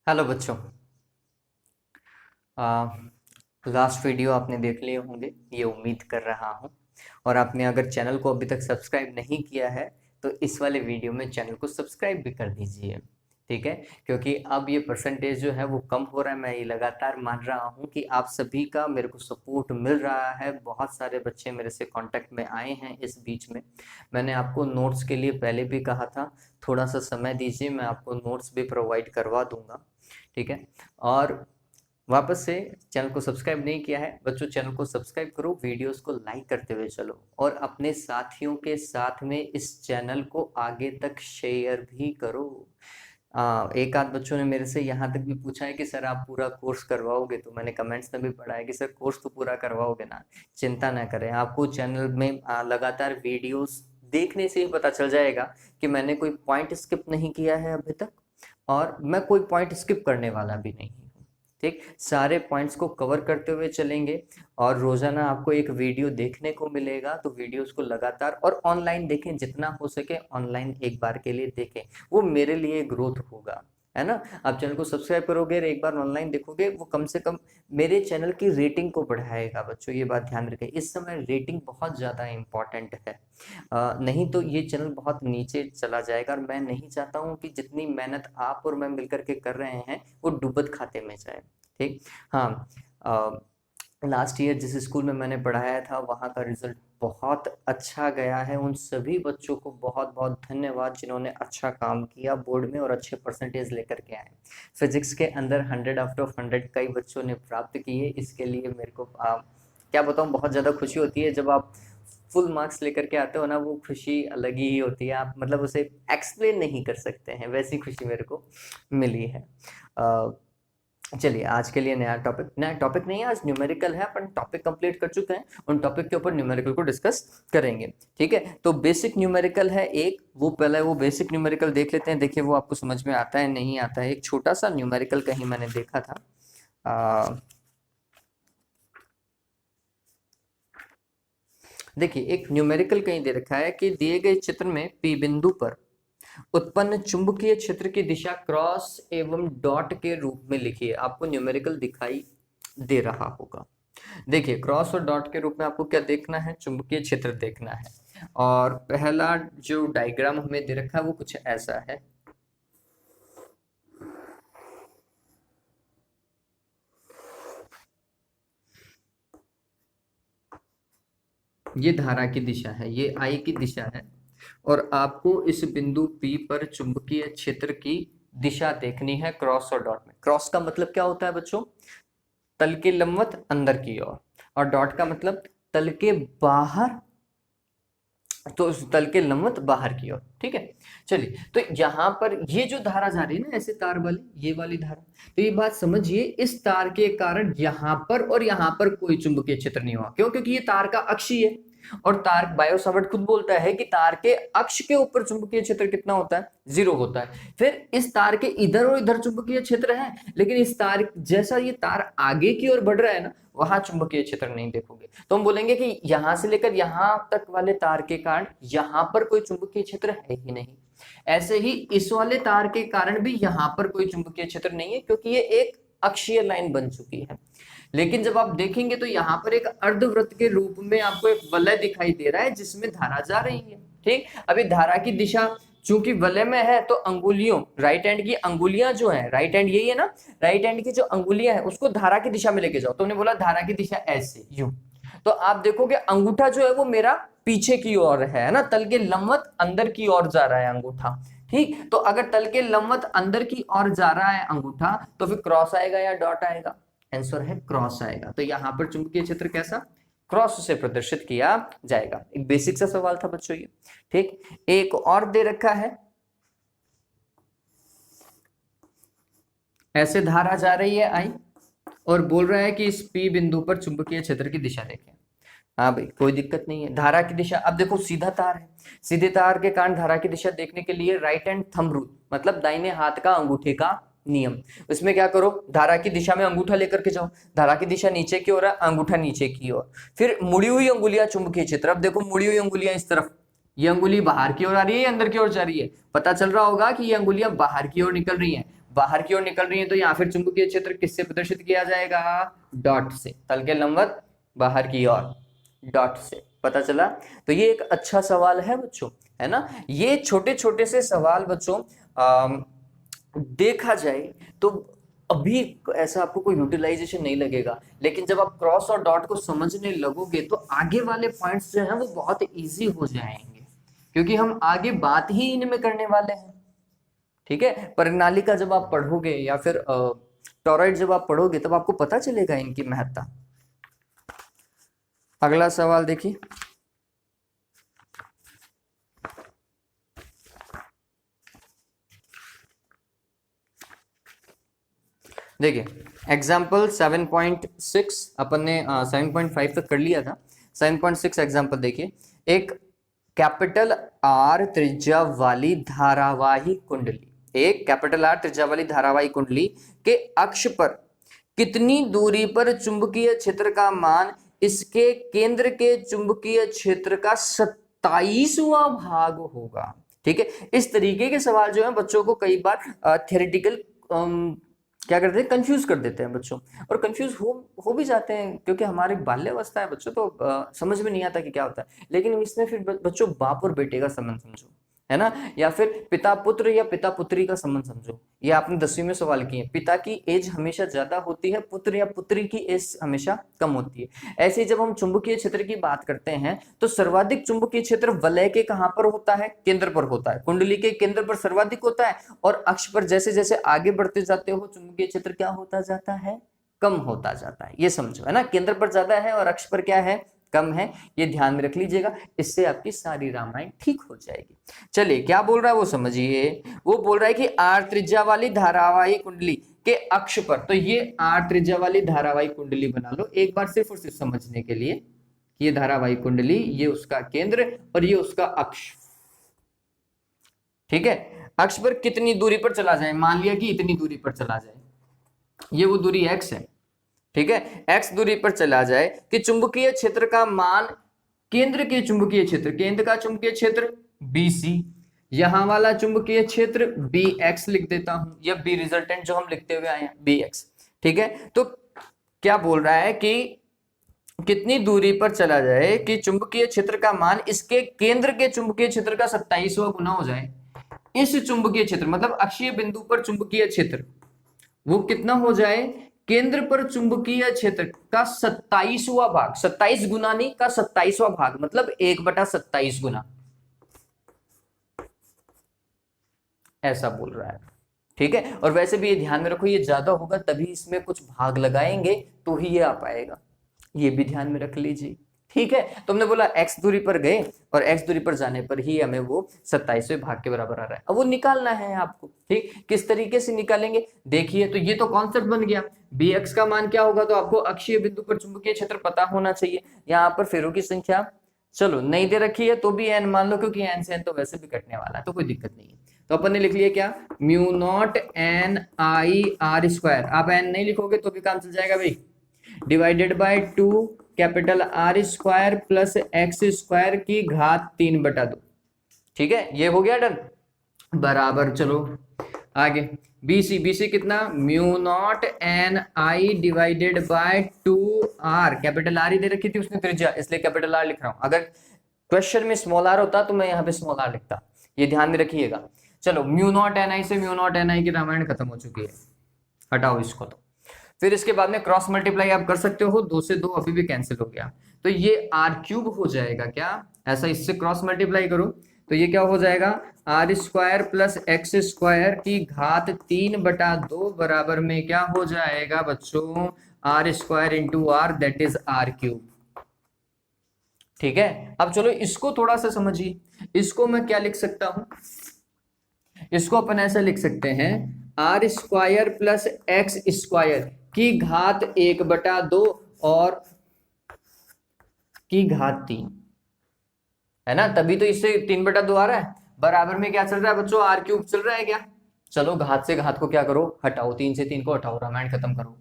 Hello बच्चों। Last video आपने देख लिए होंगे, ये उम्मीद कर रहा हूँ। और आपने अगर चैनल को अभी तक सब्सक्राइब नहीं किया है तो इस वाले वीडियो में चैनल को सब्सक्राइब भी कर दीजिए। ठीक है, क्योंकि अब ये परसेंटेज जो है वो कम हो रहा है। मैं ये लगातार मान रहा हूँ कि आप सभी का मेरे को सपोर्ट मिल रहा है। बहुत सारे बच्चे मेरे से कांटेक्ट में आए हैं इस बीच में। मैंने आपको नोट्स के लिए पहले भी कहा था, थोड़ा सा समय दीजिए, मैं आपको नोट्स भी प्रोवाइड करवा दूंगा। ठीक है। और वापस से चैनल को सब्सक्राइब नहीं किया है बच्चों, चैनल को सब्सक्राइब करो, वीडियोस को लाइक करते हुए चलो और अपने साथियों के साथ में इस चैनल को आगे तक शेयर भी करो। एक आध बच्चों ने मेरे से यहाँ तक भी पूछा है कि सर आप पूरा कोर्स करवाओगे, तो मैंने कमेंट्स में भी पढ़ा है कि सर कोर्स तो पूरा करवाओगे ना। चिंता ना करें, आपको चैनल में लगातार वीडियोस देखने से ही पता चल जाएगा कि मैंने कोई पॉइंट स्किप नहीं किया है अभी तक, और मैं कोई पॉइंट स्किप करने वाला भी नहीं हूँ। ठीक, सारे पॉइंट्स को कवर करते हुए चलेंगे और रोजाना आपको एक वीडियो देखने को मिलेगा। तो वीडियोस को लगातार और ऑनलाइन देखें, जितना हो सके ऑनलाइन एक बार के लिए देखें, वो मेरे लिए ग्रोथ होगा, है ना। आप चैनल को सब्सक्राइब करोगे और एक बार ऑनलाइन देखोगे, वो कम से कम मेरे चैनल की रेटिंग को बढ़ाएगा। बच्चों ये बात ध्यान रखें, इस समय रेटिंग बहुत ज़्यादा इंपॉर्टेंट है। नहीं तो ये चैनल बहुत नीचे चला जाएगा और मैं नहीं चाहता हूँ कि जितनी मेहनत आप और मैं मिलकर के कर रहे हैं वो डूबत खाते में जाए। ठीक। हाँ, लास्ट ईयर जिस स्कूल में मैंने पढ़ाया था वहाँ का रिजल्ट बहुत अच्छा गया है। उन सभी बच्चों को बहुत बहुत धन्यवाद जिन्होंने अच्छा काम किया बोर्ड में और अच्छे परसेंटेज लेकर के आए। फिजिक्स के अंदर 100 आउट ऑफ 100 कई बच्चों ने प्राप्त किए। इसके लिए मेरे को क्या बताऊँ, बहुत ज़्यादा खुशी होती है जब आप फुल मार्क्स लेकर के आते हो ना। वो खुशी अलग ही होती है, आप मतलब उसे एक्सप्लेन नहीं कर सकते हैं, वैसी खुशी मेरे को मिली है। चलिए आज के लिए नया टॉपिक नहीं है, आज न्यूमेरिकल है, अपन टॉपिक कंप्लीट कर चुके हैं, उन टॉपिक के ऊपर न्यूमेरिकल को डिस्कस करेंगे। ठीक है, तो बेसिक न्यूमेरिकल है एक, वो पहले वो बेसिक न्यूमेरिकल देख लेते हैं। देखिए वो आपको समझ में आता है नहीं आता है। एक छोटा सा न्यूमेरिकल कहीं मैंने देखा था। देखिए एक न्यूमेरिकल कहीं दे रखा है कि दिए गए चित्र में पी बिंदु पर उत्पन्न चुंबकीय क्षेत्र की दिशा क्रॉस एवं डॉट के रूप में लिखिए। आपको न्यूमेरिकल दिखाई दे रहा होगा। देखिए क्रॉस और डॉट के रूप में आपको क्या देखना है, चुंबकीय क्षेत्र देखना है। और पहला जो डायग्राम हमें दे रखा है वो कुछ ऐसा है। ये धारा की दिशा है, ये आई की दिशा है, और आपको इस बिंदु P पर चुंबकीय क्षेत्र की दिशा देखनी है क्रॉस और डॉट में। क्रॉस का मतलब क्या होता है बच्चों, तल के लंबवत अंदर की ओर, और डॉट का मतलब तल के बाहर, तो उस तल के लंबवत बाहर की ओर। ठीक है, चलिए तो यहाँ पर ये जो धारा जा रही है ना ऐसे तार वाली, ये वाली धारा, तो ये बात समझिए, इस तार के कारण यहाँ पर और यहाँ पर कोई चुंबकीय क्षेत्र नहीं हुआ। क्यों? क्योंकि ये तार का अक्ष ही है, और तार बायो सावर्ट खुद बोलता है कि तार के अक्ष के ऊपर चुंबकीय क्षेत्र कितना होता है, 0 होता है। फिर इस तार के इधर और इधर चुंबकीय क्षेत्र है, लेकिन इस तार जैसा ये तार आगे की ओर बढ़ रहा है ना, वहां चुंबकीय क्षेत्र नहीं देखोगे। तो हम बोलेंगे कि यहां से लेकर यहां तक वाले तार के कारण यहां पर कोई चुंबकीय क्षेत्र है ही नहीं। ऐसे ही इस वाले तार के कारण भी यहां पर कोई चुंबकीय क्षेत्र नहीं है, क्योंकि ये एक अक्षीय लाइन बन चुकी है। लेकिन जब आप देखेंगे तो यहाँ पर एक अर्धवृत्त के रूप में आपको एक वलय दिखाई दे रहा है जिसमें धारा जा रही है। ठीक, अभी धारा की दिशा चूंकि वलय में है तो अंगुलियों, राइट हैंड की अंगुलियां जो है, राइट हैंड यही है ना, राइट हैंड की जो अंगुलियां है उसको धारा की दिशा में लेके जाओ। तुमने बोला धारा की दिशा ऐसे यूं, तो आप देखोगे अंगूठा जो है वो मेरा पीछे की ओर है ना, तल के लंबवत अंदर की ओर जा रहा है अंगूठा। ठीक, तो अगर तल के लंबवत अंदर की ओर जा रहा है अंगूठा तो फिर क्रॉस आएगा या डॉट आएगा? आंसर है क्रॉस आएगा। तो यहां पर चुंबकीय क्षेत्र कैसा, क्रॉस से प्रदर्शित किया जाएगा। एक बेसिक सा सवाल था बच्चों ये। ठीक, एक और दे रखा है, ऐसे धारा जा रही है आई, और बोल रहा है कि इस पी बिंदु पर चुंबकीय क्षेत्र की दिशा देखें। हाँ भाई कोई दिक्कत नहीं है। धारा की दिशा, अब देखो सीधा तार है, सीधे तार के कारण धारा की दिशा देखने के लिए राइट हैंड थंब रूल, मतलब दाहिने हाथ का अंगूठे का नियम, इसमें क्या करो, धारा की दिशा में अंगूठा लेकर के जाओ। धारा की दिशा नीचे की ओर है, अंगूठा नीचे की ओर, फिर मुड़ी हुई अंगुलियां चुंबकीय क्षेत्र। अब देखो मुड़ी हुई अंगुलियां इस तरफ, ये अंगुली बाहर की ओर आ रही है या अंदर की ओर जा रही है? पता चल रहा होगा कि ये अंगुलियां बाहर की ओर निकल रही हैं। बाहर की ओर निकल रही है तो यहाँ फिर चुंबकीय क्षेत्र किससे प्रदर्शित किया जाएगा? डॉट से, तल के लंबवत बाहर की ओर डॉट से। पता चला? तो ये एक अच्छा सवाल है बच्चों, है ना। ये छोटे छोटे से सवाल बच्चों देखा जाए तो अभी ऐसा आपको कोई यूटिलाइजेशन नहीं लगेगा, लेकिन जब आप क्रॉस और डॉट को समझने लगोगे तो आगे वाले पॉइंट्स जो है वो बहुत इजी हो जाएंगे, क्योंकि हम आगे बात ही इनमें करने वाले हैं। ठीक है, परिनालिका जब आप पढ़ोगे या फिर टॉरॉइड जब आप पढ़ोगे तब आपको पता चलेगा इनकी महत्ता। अगला सवाल देखिए, देखिए एग्जाम्पल 7.6 अपन ने 7.5 तक कर लिया था। 7.6 एग्जाम्पल देखिए, एक कैपिटल आर त्रिज्या वाली धारावाही कुंडली, एक कैपिटल आर त्रिज्या वाली धारावाही कुंडली के अक्ष पर कितनी दूरी पर चुंबकीय क्षेत्र का मान इसके केंद्र के चुंबकीय क्षेत्र का 27वां भाग होगा। ठीक है, इस तरीके के सवाल जो है बच्चों को कई बार थियोरेटिकल क्या करते हैं, कंफ्यूज कर देते हैं बच्चों, और कंफ्यूज हो भी जाते हैं क्योंकि हमारी बाल्यावस्था है बच्चों, तो समझ में नहीं आता कि क्या होता है। लेकिन इसमें फिर बच्चों बाप और बेटे का संबंध समझो, है ना, या फिर पिता पुत्र या पिता पुत्री का संबंध समझो। ये आपने 10वीं में सवाल किए, पिता की एज हमेशा ज्यादा होती है, पुत्र या पुत्री की एज हमेशा कम होती है। ऐसे ही जब हम चुंबकीय क्षेत्र की बात करते हैं तो सर्वाधिक चुंबकीय क्षेत्र वलय के कहां पर होता है? केंद्र पर होता है, कुंडली के केंद्र पर सर्वाधिक होता है, और अक्ष पर जैसे जैसे आगे बढ़ते जाते हो चुंबकीय क्षेत्र क्या होता जाता है? कम होता जाता है। ये समझो, है ना, केंद्र पर ज्यादा है और अक्ष पर क्या है? कम है। ये ध्यान में रख लीजिएगा, इससे आपकी सारी रामायण ठीक हो जाएगी। चलिए क्या बोल रहा है वो समझिए। वो बोल रहा है कि आर त्रिज्या वाली धारावाही कुंडली के अक्ष पर, तो ये आर त्रिज्या वाली धारावाही कुंडली बना लो एक बार सिर्फ और सिर्फ समझने के लिए। ये धारावाही कुंडली, ये उसका केंद्र और ये उसका अक्ष। ठीक है, अक्ष पर कितनी दूरी पर चला जाए? मान लिया कि इतनी दूरी पर चला जाए, ये वो दूरी x है। ठीक है, x दूरी पर चला जाए कि चुंबकीय क्षेत्र का मान केंद्र के चुंबकीय क्षेत्र, केंद्र का चुंबकीय क्षेत्र BC, यहां वाला चुंबकीय क्षेत्र BX लिख देता हूं, या B रिजल्टेंट जो हम लिखते हुए आए हैं BX। ठीक है, तो क्या बोल रहा है कि कितनी दूरी पर चला जाए कि चुंबकीय क्षेत्र का मान इसके केंद्र के चुंबकीय क्षेत्र का 27वां गुना हो जाए। इस चुंबकीय क्षेत्र मतलब अक्षीय बिंदु पर चुंबकीय क्षेत्र वो कितना हो जाए? केंद्र पर चुंबकीय क्षेत्र का 27वां भाग, 27 गुना नहीं का 27वां भाग, मतलब 1/27 गुना, ऐसा बोल रहा है। ठीक है, और वैसे भी ये ध्यान में रखो, ये ज्यादा होगा तभी इसमें कुछ भाग लगाएंगे तो ही ये आ पाएगा, ये भी ध्यान में रख लीजिए। ठीक है, तो हमने बोला x दूरी पर गए और x दूरी पर जाने पर ही हमें वो 27वें भाग के बराबर आ रहा है। अब वो निकालना है आपको। ठीक, किस तरीके से निकालेंगे देखिए, तो ये तो कॉन्सेप्ट बन गया। bx का मान क्या होगा? तो आपको अक्षीय बिंदु पर चुंबकीय क्षेत्र पता होना चाहिए। यहाँ पर फेरों की संख्या चलो नहीं दे रखी है तो भी n मान लो, क्योंकि n से n तो वैसे भी कटने वाला है तो कोई दिक्कत नहीं है। तो अपन ने लिख लिया क्या? Mu naught n i r square. आप n नहीं लिखोगे तो भी काम चल जाएगा भाई, divided by 2 capital R square plus X square की घात 3/2। ठीक है, ये हो गया डन, बराबर। चलो आगे BC कितना? Mu naught n i divided by 2r, capital R ही दे रखी थी उसने त्रिज्या, इसलिए कैपिटल R लिख रहा हूं। अगर क्वेश्चन में स्मॉल r होता तो मैं यहाँ पे स्मॉल r लिखता, ये ध्यान में रखिएगा। चलो म्यू नॉट ni से म्यू नॉट ni की रामायण खत्म हो चुकी है, हटाओ इसको। तो फिर इसके बाद में क्रॉस मल्टीप्लाई आप कर सकते हो, 2 से 2 अभी भी कैंसिल हो गया, तो ये r³ हो जाएगा क्या? ऐसा इससे क्रॉस मल्टीप्लाई करो तो ये क्या हो जाएगा? r square plus X square की घात 3/2 बराबर में क्या हो जाएगा बच्चों? r square into r, that is r³। ठीक है, अब चलो इसको थोड़ा सा समझिए। इसको मैं क्या लिख सकता हूं? इसको अपन ऐसा लिख सकते हैं, r square plus X square की घात 1/2 और की घात 3, है ना, तभी तो इससे 3/2 आ रहा है। बराबर में क्या चल रहा है बच्चों? r³ चल रहा है क्या? चलो घात से घात को क्या करो? हटाओ, 3 से 3 को हटाओ, रामायण खत्म करो।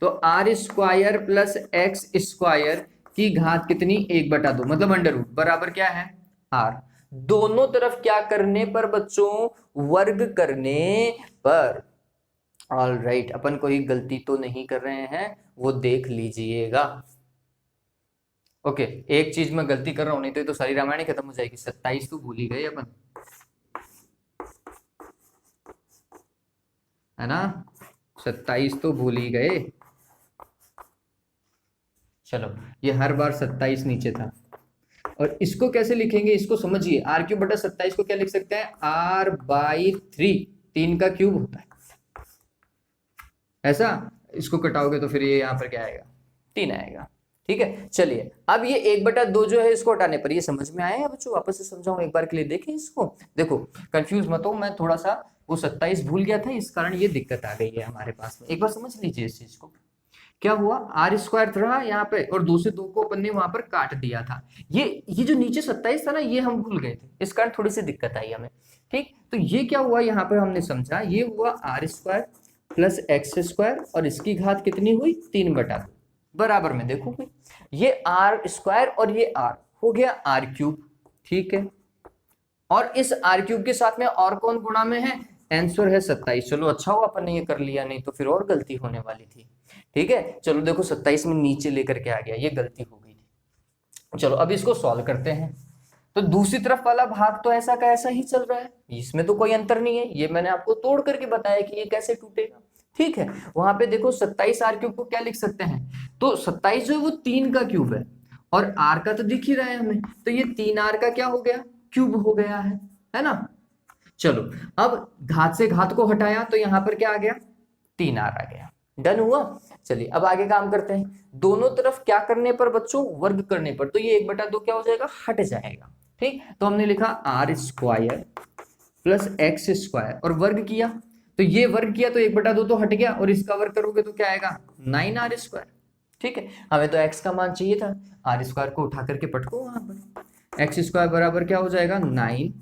तो r square plus X square की घात कितनी? 1/2, मतलब अंडर रूट, बराबर क्या है? r। दोनों तरफ क्या करने पर बच्चों? वर्ग करने पर। ऑल राइट, अपन कोई गलती तो नहीं कर रहे हैं, वो देख लीजिएगा। ओके, एक चीज मैं गलती कर रहा हूं, नहीं तो ये तो सारी रामायण ही खत्म हो जाएगी। 27 तो भूल ही गए अपन, है ना? 27 तो भूल ही गए। चलो, ये हर बार 27 नीचे था। और इसको कैसे लिखेंगे, इसको समझिए। आर क्यूब बटा 27 को क्या लिख सकते हैं? आर बाई 3, 3 का क्यूब होता है ऐसा। इसको कटाओगे तो फिर ये यहाँ पर क्या आएगा? 3 आएगा। ठीक है, चलिए अब ये 1/2 जो है इसको हटाने पर ये समझ में आया बच्चों? वापस से समझाऊं एक बार के लिए, देखें इसको। देखो, कंफ्यूज मत हो, मैं थोड़ा सा वो 27 भूल गया था, इस कारण ये दिक्कत आ गई है हमारे पास में। एक बार समझ लीजिए इस चीज को। क्या हुआ, आर स्क्वायर था यहाँ पे और 2 से 2 को अपन ने वहां पर काट दिया था। ये जो नीचे 27 था ना, ये हम भूल गए थे, इस कारण थोड़ी सी दिक्कत आई हमें। ठीक, तो ये क्या हुआ यहाँ पे हमने समझा, ये हुआ R square plus X square और इसकी घात कितनी हुई? 3/2 बराबर में। देखो भाई, ये आर स्क्वायर और ये आर हो गया आर क्यूब। ठीक है, और इस आर क्यूब के साथ में और कौन गुणा में है? आंसर है 27। चलो अच्छा हुआ अपन ने ये कर लिया, नहीं तो फिर और गलती होने वाली थी। ठीक है, चलो देखो 27 में नीचे लेकर के आ गया, ये गलती हो गई थी। चलो अब इसको सॉल्व करते हैं। तो दूसरी तरफ वाला भाग तो ऐसा का ऐसा ही चल रहा है, इसमें तो कोई अंतर नहीं है। ये मैंने आपको तोड़ करके बताया कि ये कैसे टूटेगा। ठीक है, वहां पे देखो 27 आर क्यूब को क्या लिख सकते हैं? तो 27 जो है वो 3 का क्यूब है, और आर का तो दिख ही रहा है हमें, तो ये 3 आर का क्या हो गया? क्यूब हो गया है ना? चलो, अब घात से घात को हटाया तो यहां पर क्या आ गया? 3 आर आ गया। डन हुआ। चलिए अब आगे काम करते हैं। दोनों तरफ क्या करने पर बच्चों? वर्ग करने पर। तो ये 1/2 क्या हो जाएगा? हट जाएगा। ठीक, तो हमने लिखा R square plus X square और वर्ग किया, तो ये वर्ग किया तो 1/2 तो हट गया, और इसका वर्ग करोगे तो क्या आएगा? 9 आर स्क्वायर। ठीक है, हमें तो एक्स का मान चाहिए था, आर स्क्वायर को उठा करके पटको वहां पर। एक्स स्क्वायर बराबर क्या हो जाएगा? 9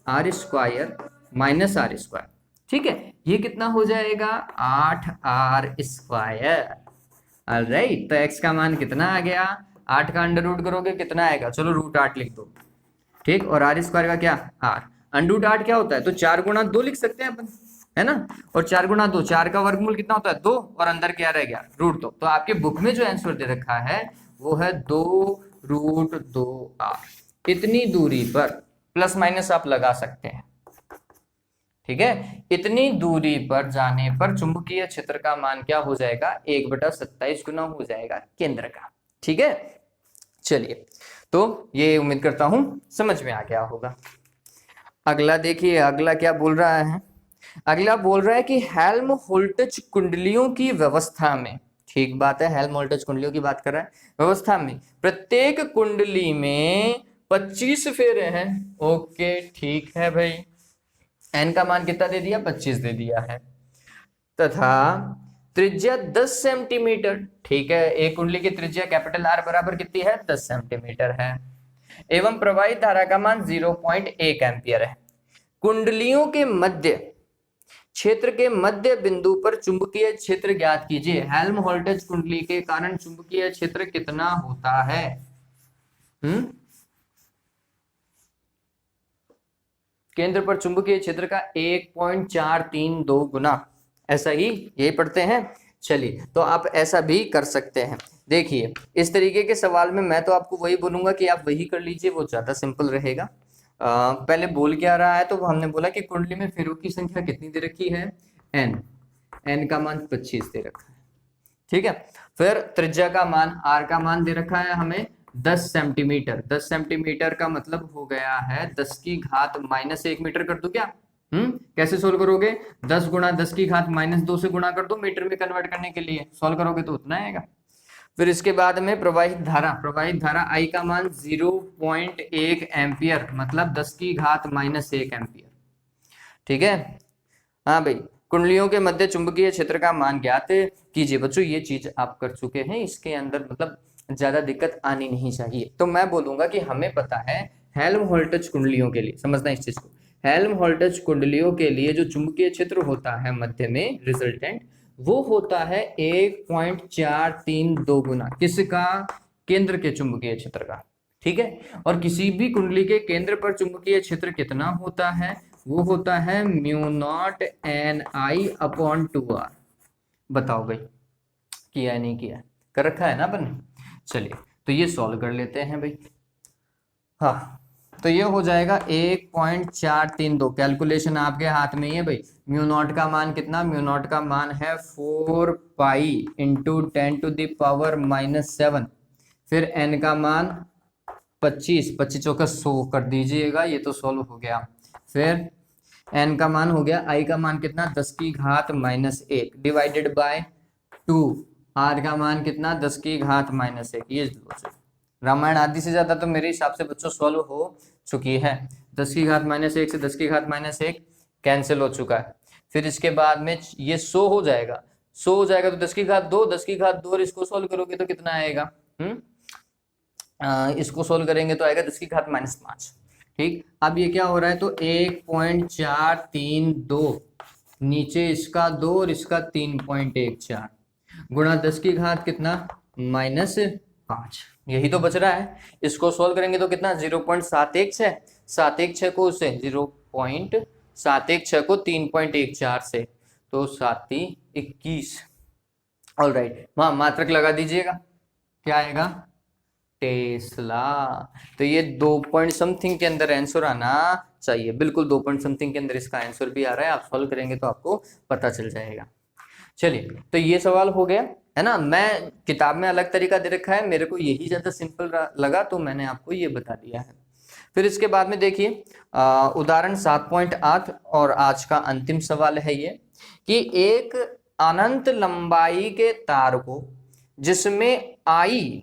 R square minus R square. ठीक है, ये कितना हो जाएगा? 8 आर स्क्वायर। ऑलराइट, तो एक्स का मान कितना आ गया? 8 का अंडर रूट करोगे कितना आएगा? चलो √8 लिख दो। ठीक, और आर स्क्वायर का क्या? आर। अंडर रूट 8 क्या होता है? तो 4 गुणा 2 लिख सकते हैं अपन, है ना? और 4 गुणा 2, 4 का वर्गमूल कितना होता है? 2, और अंदर क्या रह गया? √2। तो आपके बुक में जो आंसर दे रखा है वो है 2√2r। इतनी दूरी पर प्लस माइनस आप लगा सकते हैं। ठीक है, इतनी दूरी पर जाने पर चुंबकीय क्षेत्र का मान क्या हो जाएगा? 1/27 गुना हो जाएगा केंद्र का। ठीक है, चलिए, तो ये उम्मीद करता हूं समझ में आ गया होगा। अगला देखिए, अगला क्या बोल रहा है? अगला बोल रहा है कि हेल्महोल्ट्ज कुंडलियों की व्यवस्था में, ठीक बात है, हेल्महोल्ट्ज कुंडलियों की बात कर रहा है, व्यवस्था में प्रत्येक कुंडली में 25 फेरे हैं। ओके, ठीक है भाई, एन का मान कितना दे दिया? 25 दे दिया है, तथा त्रिज्या 10 सेंटीमीटर। ठीक है, एक कुंडली की त्रिज्या कैपिटल आर बराबर कितनी है? 10 सेंटीमीटर है, एवं प्रवाहित धारा का मान 0.1 एम्पियर है। कुंडलियों के मध्य क्षेत्र के मध्य बिंदु पर चुंबकीय क्षेत्र ज्ञात कीजिए। हेल्महोल्ट्ज कुंडली के कारण चुंबकीय क्षेत्र कितना होता है? केंद्र पर चुंबकीय क्षेत्र का 1.432 गुना। ऐसा ही यही पढ़ते हैं। चलिए, तो आप ऐसा भी कर सकते हैं। देखिए, इस तरीके के सवाल में मैं तो आपको वही बोलूंगा कि आप वही कर लीजिए, वो ज्यादा सिंपल रहेगा। पहले बोल क्या रहा है? तो हमने बोला कि कुंडली में फेरों की संख्या कितनी दे रखी है? एन का मान 25 दे रखा है। ठीक है, फिर त्रिज्या का मान, आर का मान दे रखा है हमें 10 सेंटीमीटर। 10 सेंटीमीटर का मतलब हो गया है 10 की घात -1 मीटर कर दो क्या? कैसे सोल्व करोगे? 10 गुणा 10 की घात -2 से गुणा कर दो मीटर में कन्वर्ट करने के लिए, सोल्व करोगे तो उतना आएगा। फिर इसके बाद में प्रवाहित धारा आई का मान 0.1 एम्पियर, मतलब 10 की घात -1 एम्पियर। ठीक है, हाँ भाई, कुंडलियों के मध्य चुंबकीय क्षेत्र का मान ज्ञात कीजिए। बच्चों ये चीज आप कर चुके हैं, इसके अंदर मतलब ज्यादा दिक्कत आनी नहीं चाहिए। तो मैं बोलूंगा कि हमें पता है हेल्महोल्ट्ज कुंडलियों के लिए, समझना इस चीज को, हेल्महोल्ट्ज कुंडलियों के लिए जो चुंबकीय क्षेत्र होता है मध्य में रिजल्टेंट, वो होता है 1.432 गुना किसका? केंद्र के चुंबकीय क्षेत्र का। ठीक है, और किसी भी कुंडली के केंद्र पर चुंबकीय क्षेत्र कितना होता है? वो होता है μ0 NI/2R। बताओ भाई, किया है नहीं किया है? कर रखा है ना अपन ने। चलिए तो ये सॉल्व कर लेते हैं भाई। हाँ, तो ये हो जाएगा 1.432। कैलकुलेशन आपके हाथ में ही है भाई। म्यू नॉट का मान कितना? म्यू नॉट का मान है 4 पाई इंटू 10⁻⁻7। फिर एन का मान 25, 25 चौका 100 कर दीजिएगा, ये तो सॉल्व हो गया। फिर एन का मान हो गया, आई का मान कितना? 10⁻⁻1 डिवाइडेड बाय 2। आर का मान कितना? 10⁻⁻1। ये लो, रामायण आदि से ज्यादा तो मेरे हिसाब से बच्चों सॉल्व हो चुकी है। 10⁻⁻1 से 10⁻⁻1 कैंसिल हो चुका है। फिर इसके बाद में ये 100 हो जाएगा। 100 हो जाएगा तो 10⁻2, 10⁻2 और इसको सॉल्व करोगे तो कितना आएगा? इसको सोल्व करेंगे तो आएगा 10⁻⁻5। ठीक, अब ये क्या हो रहा है? तो 1.432 नीचे इसका 2 और इसका 3.14 गुणा 10⁻कितना? -5। यही तो बच रहा है। इसको सोल्व करेंगे तो कितना? 0.716। 716 को उससे 0.716 को 3.14 से, तो 7×21। ऑल राइट, वहां मात्रक लगा दीजिएगा, क्या आएगा? टेस्ला। तो ये 2 पॉइंट समथिंग के अंदर आंसर आना चाहिए, बिल्कुल 2 पॉइंट समथिंग के अंदर इसका आंसर भी आ रहा है। आप सॉल्व करेंगे तो आपको पता चल जाएगा। चलिए, तो ये सवाल हो गया है ना। मैं किताब में अलग तरीका दे रखा है, मेरे को यही ज्यादा सिंपल लगा तो मैंने आपको ये बता दिया है। फिर इसके बाद में देखिए उदाहरण 7.8 और आज का अंतिम सवाल है ये कि एक अनंत लंबाई के तार को जिसमें आई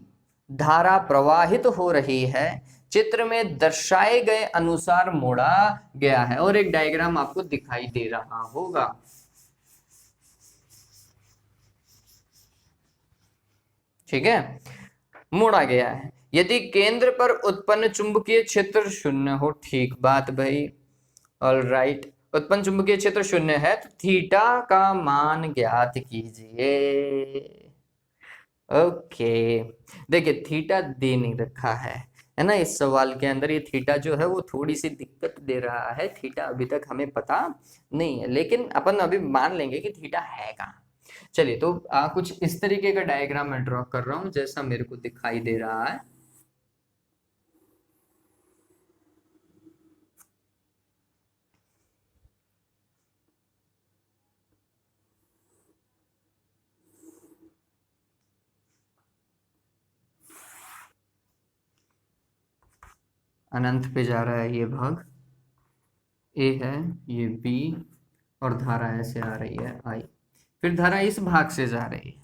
धारा प्रवाहित हो रही है चित्र में दर्शाए गए अनुसार मोड़ा गया है, और एक डायग्राम आपको दिखाई दे रहा होगा। ठीक है, मोड़ा गया है। यदि केंद्र पर उत्पन्न चुंबकीय क्षेत्र 0 हो, ठीक बात भाई, ऑल राइट, उत्पन्न चुंबकीय क्षेत्र 0 है तो थीटा का मान ज्ञात कीजिए। ओके, देखिए थीटा दे नहीं रखा है ना इस सवाल के अंदर। ये थीटा जो है वो थोड़ी सी दिक्कत दे रहा है। थीटा अभी तक हमें पता नहीं है, लेकिन अपन अभी मान लेंगे कि थीटा है कहाँ। चलिए, तो कुछ इस तरीके का डायग्राम मैं ड्रॉ कर रहा हूं जैसा मेरे को दिखाई दे रहा है। अनंत पे जा रहा है ये भाग, ए है, ये बी, और धारा ऐसे आ रही है आई। फिर धारा इस भाग से जा रही है,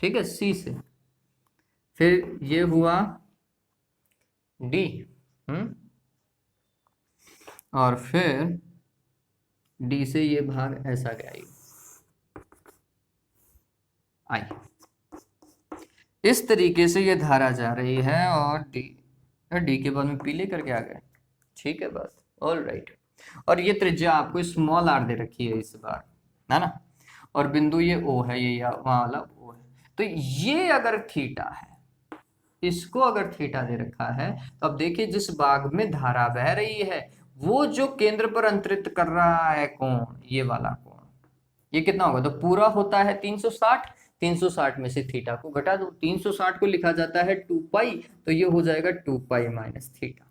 ठीक है, सी से। फिर ये हुआ डी, और फिर डी से ये भाग ऐसा गया आई। इस तरीके से ये धारा जा रही है, और डी के बाद में पी लेकर के आ गए। ठीक है बात, ऑल राइट। और ये त्रिज्या आपको स्मॉल आर दे रखी है इस बार, है ना, और बिंदु ये ओ है, ये वहां वाला ओ है। तो ये अगर थीटा है, इसको अगर थीटा दे रखा है, तो अब देखिए जिस भाग में धारा बह रही है वो जो केंद्र पर अंतरित कर रहा है कोण, ये वाला कोण, ये कितना होगा? तो पूरा होता है 360, 360 में से थीटा को घटा दो। 360 को लिखा जाता है 2 पाई, तो ये हो जाएगा 2 पाई माइनस थीटा।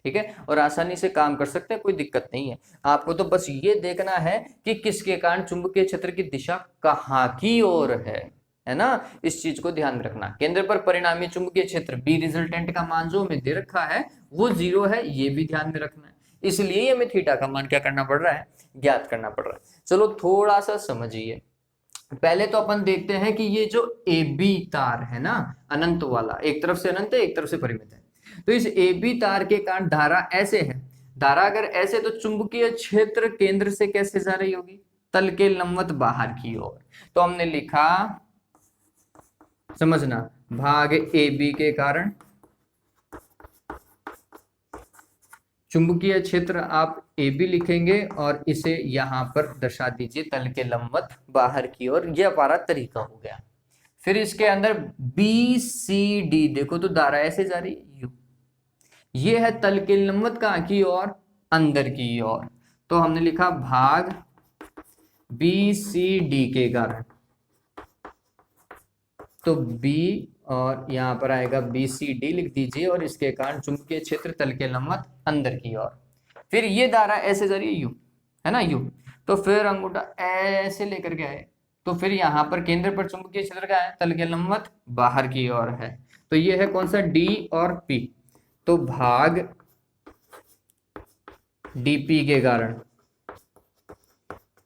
ठीक है, और आसानी से काम कर सकते हैं, कोई दिक्कत नहीं है। आपको तो बस ये देखना है कि किसके कारण चुंबकीय क्षेत्र की दिशा कहाँ की ओर है ना, इस चीज को ध्यान रखना। केंद्र पर परिणामी चुंबकीय क्षेत्र बी रिजल्टेंट का मान जो हमें दे रखा है वो 0 है, ये भी ध्यान में रखना है। इसलिए हमें थीटा का मान क्या करना पड़ रहा है? ज्ञात करना पड़ रहा है। चलो थोड़ा सा समझिए। पहले तो अपन देखते हैं कि ये जो ए बी तार है ना, अनंत वाला, एक तरफ से अनंत है एक तरफ से परिमित है, तो इस ए बी तार के कारण धारा ऐसे है। धारा अगर ऐसे, तो चुंबकीय क्षेत्र केंद्र से कैसे जा रही होगी? तल के लंबवत बाहर की ओर। तो हमने लिखा, समझना, भाग ए बी के कारण चुंबकीय क्षेत्र आप ए बी लिखेंगे और इसे यहां पर दर्शा दीजिए तल के लंबवत बाहर की ओर। यह हमारा तरीका हो गया। फिर इसके अंदर बी सी डी, देखो तो धारा ऐसे जा रही है यू, ये है तल के लंबवत कहां की ओर? अंदर की ओर। तो हमने लिखा भाग बी सी डी के कारण तो B और यहाँ पर आएगा BCD लिख दीजिए, और इसके कारण चुंबकीय क्षेत्र तल के लंबवत अंदर की ओर। फिर ये धारा ऐसे जा रही है U, है ना U, तो फिर अंगूठा ऐसे लेकर के आए, तो फिर यहाँ पर केंद्र पर चुंबकीय क्षेत्र क्या है, तल के लंबवत बाहर की ओर है। तो ये है कौन सा, D और P। तो भाग DP के कारण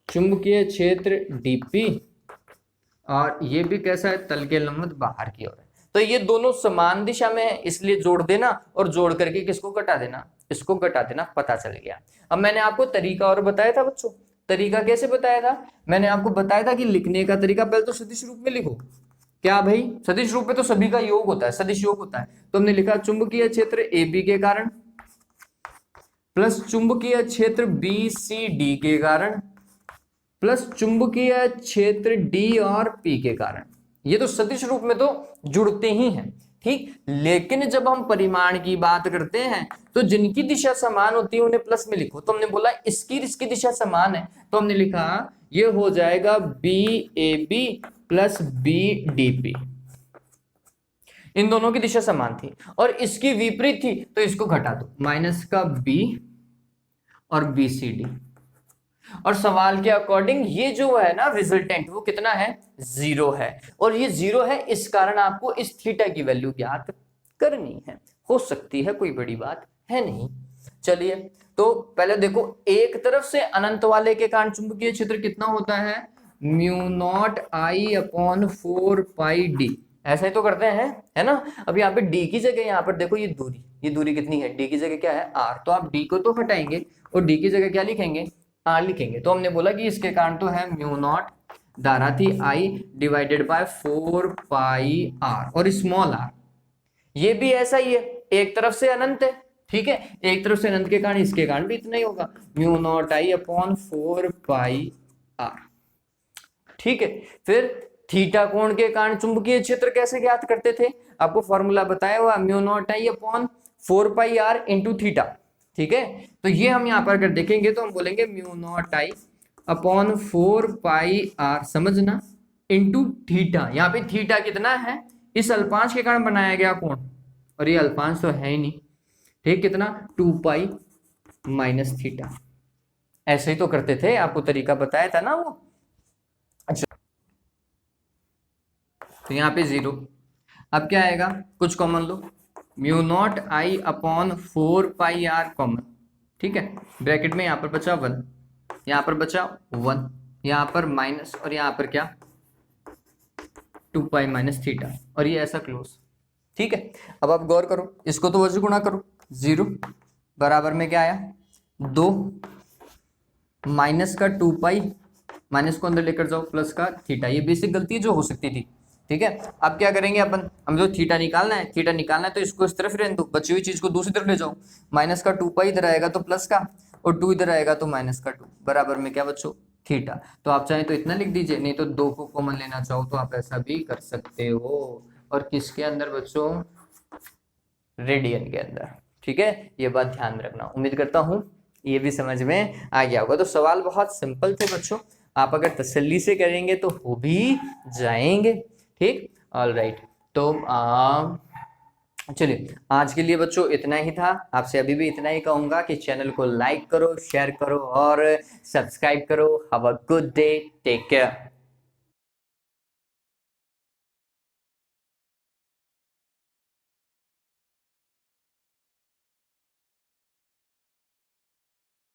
चुंबकीय क्षेत्र DP, और ये भी कैसा है, तल के लंबवत बाहर की ओर है। तो ये दोनों समान दिशा में है, इसलिए जोड़ देना और जोड़ करके किसको घटा देना, इसको घटा देना, पता चल गया। अब मैंने आपको तरीका और बताया था बच्चों, तरीका कैसे बताया था, मैंने आपको बताया था कि लिखने का तरीका पहले तो सदिश रूप में लिखो। क्या भाई, सदिश रूप में तो सभी का योग होता है, सदिश योग होता है। तो हमने लिखा चुंबकीय क्षेत्र AB के कारण प्लस चुंबकीय क्षेत्र BCD के कारण प्लस चुंबकीय क्षेत्र D और P के कारण। ये तो सदिश रूप में तो जुड़ते ही हैं, ठीक। लेकिन जब हम परिमाण की बात करते हैं तो जिनकी दिशा समान होती है उन्हें प्लस में लिखो। तो हमने बोला इसकी दिशा समान है, तो हमने लिखा ये हो जाएगा BAB प्लस BDP। इन दोनों की दिशा समान थी और इसकी विपरीत थी, तो इसको घटा दो, माइनस का B और BCD। और सवाल के अकॉर्डिंग ये जो है ना रिजल्टेंट, वो कितना है, 0 है। और ये 0 है, इस कारण आपको इस थीटा की वैल्यू ज्ञात करनी है। हो सकती है, कोई बड़ी बात है नहीं। चलिए, तो पहले देखो, एक तरफ से अनंत वाले के कारण चुंबकीय क्षेत्र कितना होता है, μ0I/4πd। ऐसा ही तो करते हैं, है ना। अब यहाँ पे d की जगह, यहाँ पर देखो ये दूरी कितनी है, d की जगह क्या है, r। तो आप d को तो हटाएंगे और d की जगह क्या लिखेंगे, r लिखेंगे। तो हमने बोला कि इसके कारण तो है μ0, धारा थी I डिवाइडेड बाय 4πr और स्मॉल r। ये भी ऐसा ही है, एक तरफ से अनंत है, ठीक है, एक तरफ से अनंत के कारण इसके कारण भी इतना ही होगा, μ0I/4πr, ठीक है। फिर थीटा कोण के कारण चुंबकीय क्षेत्र कैसे ज्ञात करते थे, आपको फॉर्मूला बताया हुआ, μ0I/4πr इंटू थीटा, ठीक है। तो ये हम यहाँ पर अगर देखेंगे तो हम बोलेंगे μ0I/4πr, समझना, इंटू थीटा। यहाँ पे थीटा कितना है, इस अल्पांश के कारण बनाया गया कोण, और ये अल्पांश तो है ही नहीं, ठीक, कितना 2π माइनस थीटा। ऐसे ही तो करते थे, आपको तरीका बताया था ना वो। अच्छा, तो यहाँ पे 0, अब क्या आएगा, कुछ कॉमन लो, μ0I/4πr कॉमन, ठीक है। ब्रैकेट में यहाँ पर बचा 1, यहाँ पर बचा 1, यहाँ पर माइनस, और यहाँ पर क्या 2π माइनस थीटा, और ये ऐसा क्लोज, ठीक है। अब आप गौर करो, इसको तो वजह गुणा करो, 0 बराबर में क्या आया 2 माइनस का 2π, माइनस को अंदर लेकर जाओ, प्लस का थीटा। ये बेसिक गलती जो हो सकती थी, ठीक है। अब क्या करेंगे अपन, हम जो थीटा निकालना है, तो इसको इस तरफ रहने दो, बची हुई चीज को दूसरी तरफ ले जाओ, माइनस का 2π इधर आएगा तो प्लस का, और 2 इधर आएगा तो माइनस का 2, बराबर में क्या बच्चों, थीटा। तो आप चाहें तो इतना लिख दीजिए, नहीं तो 2 को कॉमन लेना चाहो तो आप ऐसा भी कर सकते हो। और किसके अंदर बच्चों, रेडियन के अंदर, ठीक है। ये बात ध्यान में रखना, उम्मीद करता हूँ ये भी समझ में आ गया होगा। तो सवाल बहुत सिंपल थे बच्चों, आप अगर तसल्ली से करेंगे तो हो भी जाएंगे, ठीक। ऑल राइट, तो चलिए आज के लिए बच्चों इतना ही था। आपसे अभी भी इतना ही कहूंगा कि चैनल को लाइक करो, शेयर करो और सब्सक्राइब करो। Have a good day, take care.